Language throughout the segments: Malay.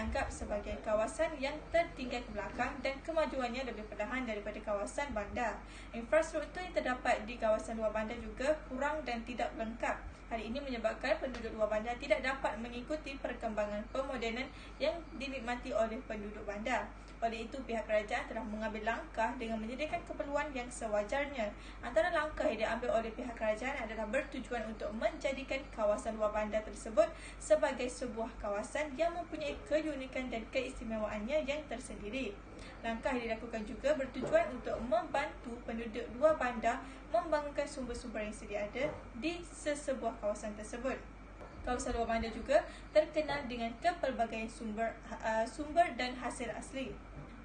dianggap sebagai kawasan yang tertinggal ke belakang dan kemajuannya lebih perlahan daripada kawasan bandar. Infrastruktur yang terdapat di kawasan luar bandar juga kurang dan tidak lengkap. Hal ini menyebabkan penduduk luar bandar tidak dapat mengikuti perkembangan pemodenan yang dinikmati oleh penduduk bandar. Oleh itu, pihak kerajaan telah mengambil langkah dengan menyediakan keperluan yang sewajarnya. Antara langkah yang diambil oleh pihak kerajaan adalah bertujuan untuk menjadikan kawasan luar bandar tersebut sebagai sebuah kawasan yang mempunyai keunikan dan keistimewaannya yang tersendiri. Langkah yang dilakukan juga bertujuan untuk membantu penduduk luar bandar membangunkan sumber-sumber yang sedia ada di sesebuah kawasan tersebut. Kawasan luar bandar juga terkenal dengan kepelbagaian sumber dan hasil asli.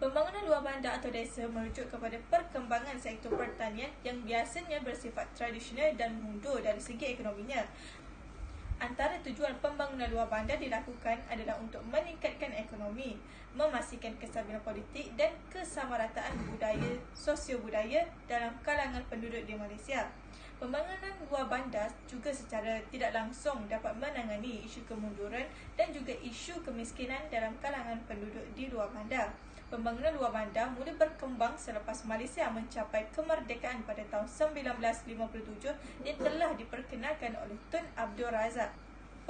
Pembangunan luar bandar atau desa merujuk kepada perkembangan sektor pertanian yang biasanya bersifat tradisional dan mundur dari segi ekonominya. Antara tujuan pembangunan luar bandar dilakukan adalah untuk meningkatkan ekonomi, memastikan kestabilan politik dan kesamarataan budaya sosio-budaya dalam kalangan penduduk di Malaysia. Pembangunan luar bandar juga secara tidak langsung dapat menangani isu kemunduran dan juga isu kemiskinan dalam kalangan penduduk di luar bandar. Pembangunan luar bandar mula berkembang selepas Malaysia mencapai kemerdekaan pada tahun 1957 yang telah diperkenalkan oleh Tun Abdul Razak.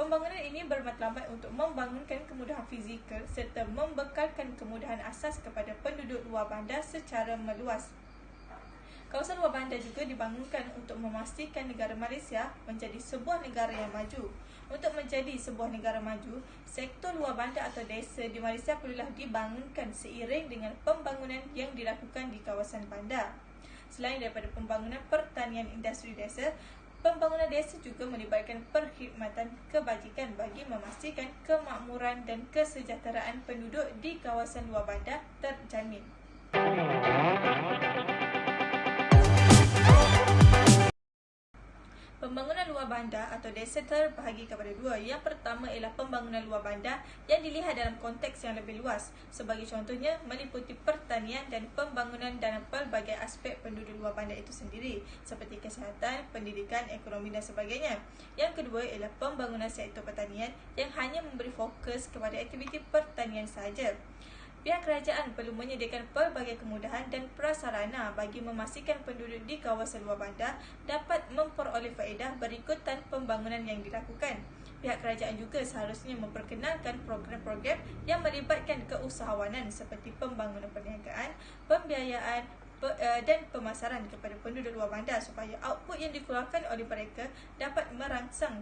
Pembangunan ini bermatlamat untuk membangunkan kemudahan fizikal serta membekalkan kemudahan asas kepada penduduk luar bandar secara meluas. Kawasan luar bandar juga dibangunkan untuk memastikan negara Malaysia menjadi sebuah negara yang maju. Untuk menjadi sebuah negara maju, sektor luar bandar atau desa di Malaysia perlulah dibangunkan seiring dengan pembangunan yang dilakukan di kawasan bandar. Selain daripada pembangunan pertanian industri desa, pembangunan desa juga melibatkan perkhidmatan kebajikan bagi memastikan kemakmuran dan kesejahteraan penduduk di kawasan luar bandar terjamin. Pembangunan luar bandar atau desa terbahagi kepada dua. Yang pertama ialah pembangunan luar bandar yang dilihat dalam konteks yang lebih luas. Sebagai contohnya, meliputi pertanian dan pembangunan dalam pelbagai aspek penduduk luar bandar itu sendiri, seperti kesihatan, pendidikan, ekonomi dan sebagainya. Yang kedua ialah pembangunan sektor pertanian yang hanya memberi fokus kepada aktiviti pertanian sahaja. Pihak kerajaan perlu menyediakan pelbagai kemudahan dan prasarana bagi memastikan penduduk di kawasan luar bandar dapat memperoleh faedah berikutan pembangunan yang dilakukan. Pihak kerajaan juga seharusnya memperkenalkan program-program yang melibatkan keusahawanan seperti pembangunan perniagaan, pembiayaan dan pemasaran kepada penduduk luar bandar supaya output yang dikeluarkan oleh mereka dapat merangsang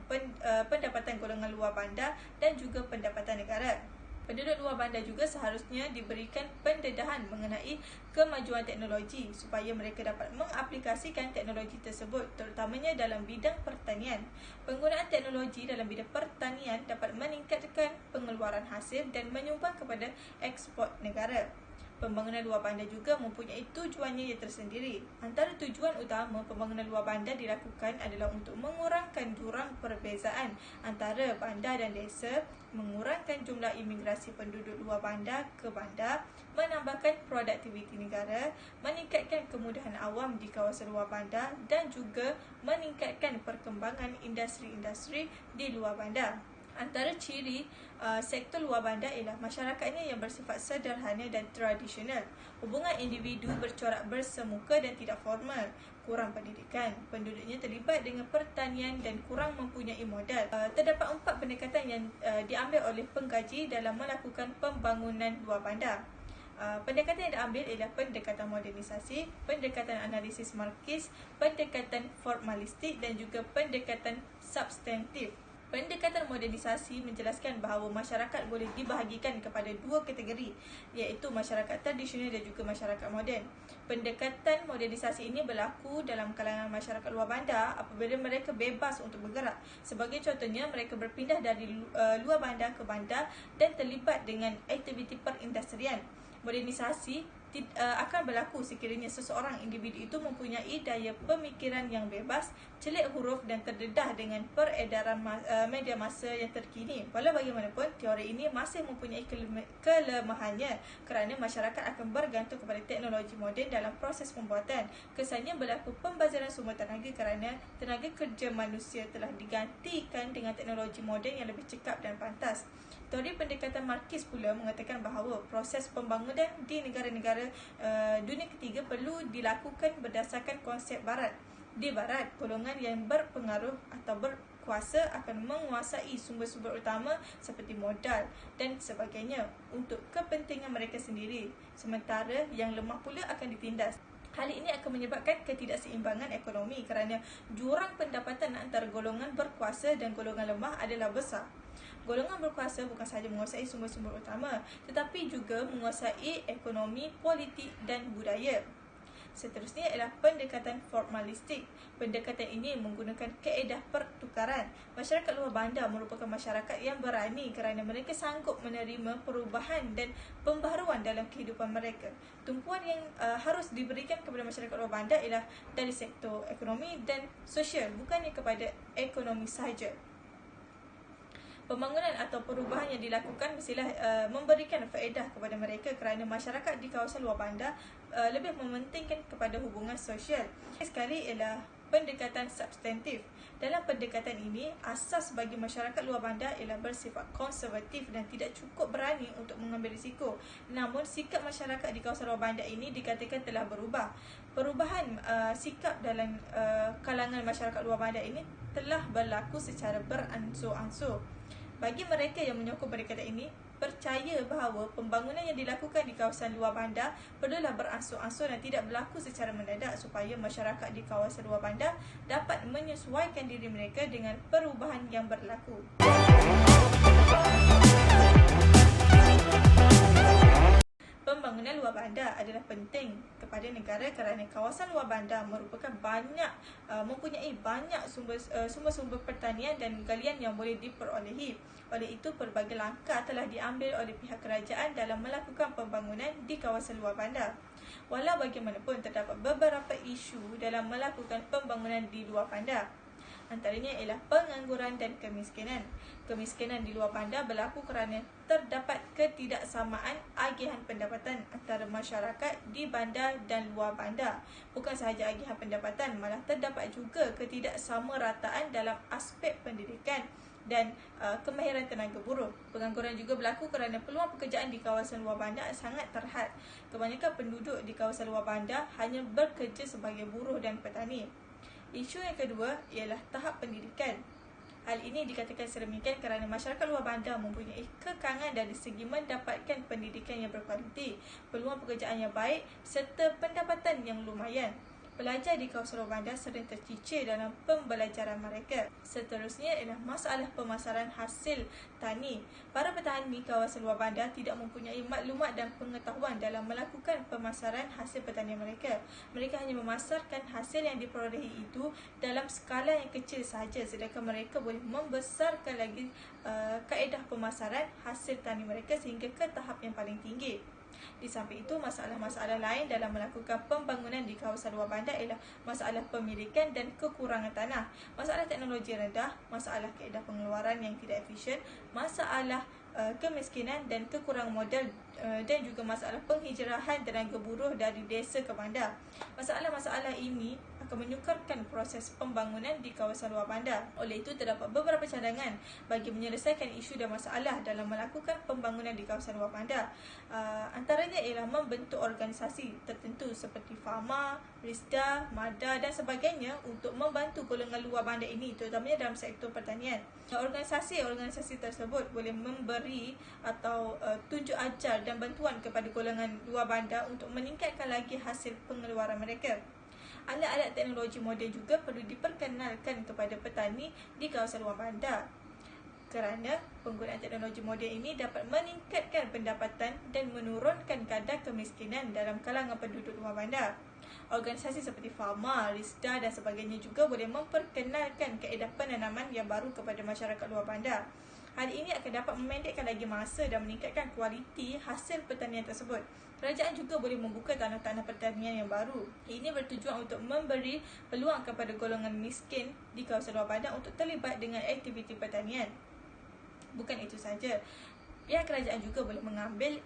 pendapatan golongan luar bandar dan juga pendapatan negara. Penduduk luar bandar juga seharusnya diberikan pendedahan mengenai kemajuan teknologi supaya mereka dapat mengaplikasikan teknologi tersebut terutamanya dalam bidang pertanian. Penggunaan teknologi dalam bidang pertanian dapat meningkatkan pengeluaran hasil dan menyumbang kepada ekspor negara. Pembangunan luar bandar juga mempunyai tujuannya yang tersendiri. Antara tujuan utama pembangunan luar bandar dilakukan adalah untuk mengurangkan jurang perbezaan antara bandar dan desa, mengurangkan jumlah imigrasi penduduk luar bandar ke bandar, menambahkan produktiviti negara, meningkatkan kemudahan awam di kawasan luar bandar dan juga meningkatkan perkembangan industri-industri di luar bandar. Antara ciri sektor luar bandar ialah masyarakatnya yang bersifat sederhana dan tradisional. Hubungan individu bercorak bersemuka dan tidak formal. Kurang pendidikan. Penduduknya terlibat dengan pertanian dan kurang mempunyai modal. Terdapat 4 pendekatan yang diambil oleh pengkaji dalam melakukan pembangunan luar bandar. Pendekatan yang diambil ialah pendekatan modernisasi, pendekatan analisis markis, pendekatan formalistik dan juga pendekatan substantif. Pendekatan modernisasi menjelaskan bahawa masyarakat boleh dibahagikan kepada dua kategori, iaitu masyarakat tradisional dan juga masyarakat moden. Pendekatan modernisasi ini berlaku dalam kalangan masyarakat luar bandar apabila mereka bebas untuk bergerak. Sebagai contohnya, mereka berpindah dari luar bandar ke bandar dan terlibat dengan aktiviti perindustrian. Modernisasi akan berlaku sekiranya seseorang individu itu mempunyai daya pemikiran yang bebas, celik huruf dan terdedah dengan peredaran media massa yang terkini. Walau bagaimanapun, teori ini masih mempunyai kelemahannya kerana masyarakat akan bergantung kepada teknologi moden dalam proses pembuatan. Kesannya berlaku pembazaran sumber tenaga kerana tenaga kerja manusia telah digantikan dengan teknologi moden yang lebih cekap dan pantas. Teori pendekatan Marxis pula mengatakan bahawa proses pembangunan di negara-negara dunia ketiga perlu dilakukan berdasarkan konsep Barat. Di Barat, golongan yang berpengaruh atau berkuasa akan menguasai sumber-sumber utama seperti modal dan sebagainya untuk kepentingan mereka sendiri, sementara yang lemah pula akan ditindas. Hal ini akan menyebabkan ketidakseimbangan ekonomi kerana jurang pendapatan antara golongan berkuasa dan golongan lemah adalah besar. Golongan berkuasa bukan sahaja menguasai sumber-sumber utama, tetapi juga menguasai ekonomi, politik dan budaya. Seterusnya ialah pendekatan formalistik. Pendekatan ini menggunakan kaedah pertukaran. Masyarakat luar bandar merupakan masyarakat yang berani kerana mereka sanggup menerima perubahan dan pembaharuan dalam kehidupan mereka. Tumpuan yang harus diberikan kepada masyarakat luar bandar ialah dari sektor ekonomi dan sosial, bukannya kepada ekonomi sahaja. Pembangunan atau perubahan yang dilakukan mestilah memberikan faedah kepada mereka kerana masyarakat di kawasan luar bandar lebih mementingkan kepada hubungan sosial. Sekali ialah pendekatan substantif. Dalam pendekatan ini, asas bagi masyarakat luar bandar ialah bersifat konservatif dan tidak cukup berani untuk mengambil risiko. Namun, sikap masyarakat di kawasan luar bandar ini dikatakan telah berubah. Perubahan sikap dalam kalangan masyarakat luar bandar ini telah berlaku secara beransur-ansur. Bagi mereka yang menyokong pendekatan ini, percaya bahawa pembangunan yang dilakukan di kawasan luar bandar perlulah beransur-ansur dan tidak berlaku secara mendadak supaya masyarakat di kawasan luar bandar dapat menyesuaikan diri mereka dengan perubahan yang berlaku. Pembangunan luar bandar adalah penting kepada negara kerana kawasan luar bandar merupakan mempunyai banyak sumber-sumber pertanian dan galian yang boleh diperolehi. Oleh itu, pelbagai langkah telah diambil oleh pihak kerajaan dalam melakukan pembangunan di kawasan luar bandar. Walau bagaimanapun, terdapat beberapa isu dalam melakukan pembangunan di luar bandar. Antaranya ialah pengangguran dan kemiskinan. Kemiskinan di luar bandar berlaku kerana terdapat ketidaksamaan agihan pendapatan antara masyarakat di bandar dan luar bandar. Bukan sahaja agihan pendapatan, malah terdapat juga ketidaksamarataan dalam aspek pendidikan dan kemahiran tenaga buruh. Pengangguran juga berlaku kerana peluang pekerjaan di kawasan luar bandar sangat terhad. Kebanyakan penduduk di kawasan luar bandar hanya bekerja sebagai buruh dan petani. Isu yang kedua ialah tahap pendidikan. Hal ini dikatakan sedemikian kerana masyarakat luar bandar mempunyai kekangan dari segi mendapatkan pendidikan yang berkualiti, peluang pekerjaan yang baik serta pendapatan yang lumayan. Pelajar di kawasan luar bandar sering tercicir dalam pembelajaran mereka. Seterusnya ialah masalah pemasaran hasil tani. Para petani kawasan luar bandar tidak mempunyai maklumat dan pengetahuan dalam melakukan pemasaran hasil pertanian mereka. Mereka hanya memasarkan hasil yang diperolehi itu dalam skala yang kecil sahaja, sedangkan mereka boleh membesarkan lagi kaedah pemasaran hasil tani mereka sehingga ke tahap yang paling tinggi. Di samping itu, masalah-masalah lain dalam melakukan pembangunan di kawasan luar bandar ialah masalah pemilikan dan kekurangan tanah, masalah teknologi rendah, masalah kaedah pengeluaran yang tidak efisien, masalah kemiskinan dan kekurangan modal dan juga masalah penghijrahan tenaga buruh dari desa ke bandar. Masalah-masalah ini akan menyukarkan proses pembangunan di kawasan luar bandar. Oleh itu, terdapat beberapa cadangan bagi menyelesaikan isu dan masalah dalam melakukan pembangunan di kawasan luar bandar. Antaranya ialah membentuk organisasi tertentu seperti Fama, Risda, Mada dan sebagainya untuk membantu golongan luar bandar ini, terutamanya dalam sektor pertanian. Organisasi tersebut boleh memberi atau tunjuk ajar dan bantuan kepada golongan luar bandar untuk meningkatkan lagi hasil pengeluaran mereka. Alat-alat teknologi moden juga perlu diperkenalkan kepada petani di kawasan luar bandar, kerana penggunaan teknologi moden ini dapat meningkatkan pendapatan dan menurunkan kadar kemiskinan dalam kalangan penduduk luar bandar. Organisasi seperti Fama, Risda dan sebagainya juga boleh memperkenalkan kaedah penanaman yang baru kepada masyarakat luar bandar. Hal ini akan dapat memendekkan lagi masa dan meningkatkan kualiti hasil pertanian tersebut. Kerajaan juga boleh membuka tanah-tanah pertanian yang baru. Ini bertujuan untuk memberi peluang kepada golongan miskin di kawasan luar bandar untuk terlibat dengan aktiviti pertanian. Bukan itu saja, pihak kerajaan juga boleh mengambil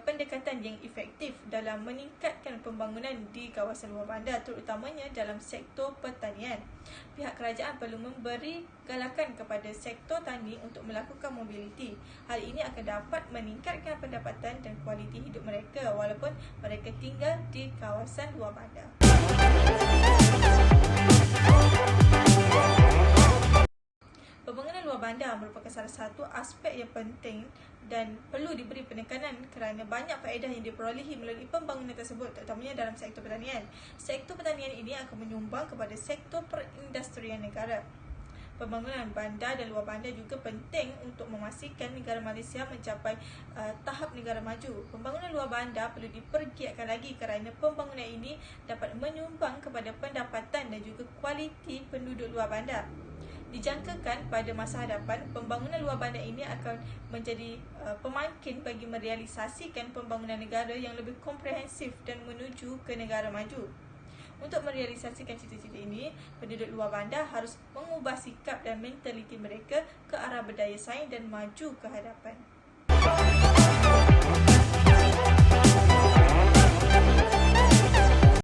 pendekatan yang efektif dalam meningkatkan pembangunan di kawasan luar bandar, terutamanya dalam sektor pertanian. Pihak kerajaan perlu memberi galakan kepada sektor tani untuk melakukan mobiliti. Hal ini akan dapat meningkatkan pendapatan dan kualiti hidup mereka walaupun mereka tinggal di kawasan luar bandar. Pembangunan luar bandar merupakan salah satu aspek yang penting dan perlu diberi penekanan kerana banyak faedah yang diperolehi melalui pembangunan tersebut, terutamanya dalam sektor pertanian. Sektor pertanian ini akan menyumbang kepada sektor perindustrian negara. Pembangunan bandar dan luar bandar juga penting untuk memastikan negara Malaysia mencapai tahap negara maju. Pembangunan luar bandar perlu dipergiatkan lagi kerana pembangunan ini dapat menyumbang kepada pendapatan dan juga kualiti penduduk luar bandar. Dijangkakan pada masa hadapan, pembangunan luar bandar ini akan menjadi pemangkin bagi merealisasikan pembangunan negara yang lebih komprehensif dan menuju ke negara maju. Untuk merealisasikan cita-cita ini, penduduk luar bandar harus mengubah sikap dan mentaliti mereka ke arah berdaya saing dan maju ke hadapan.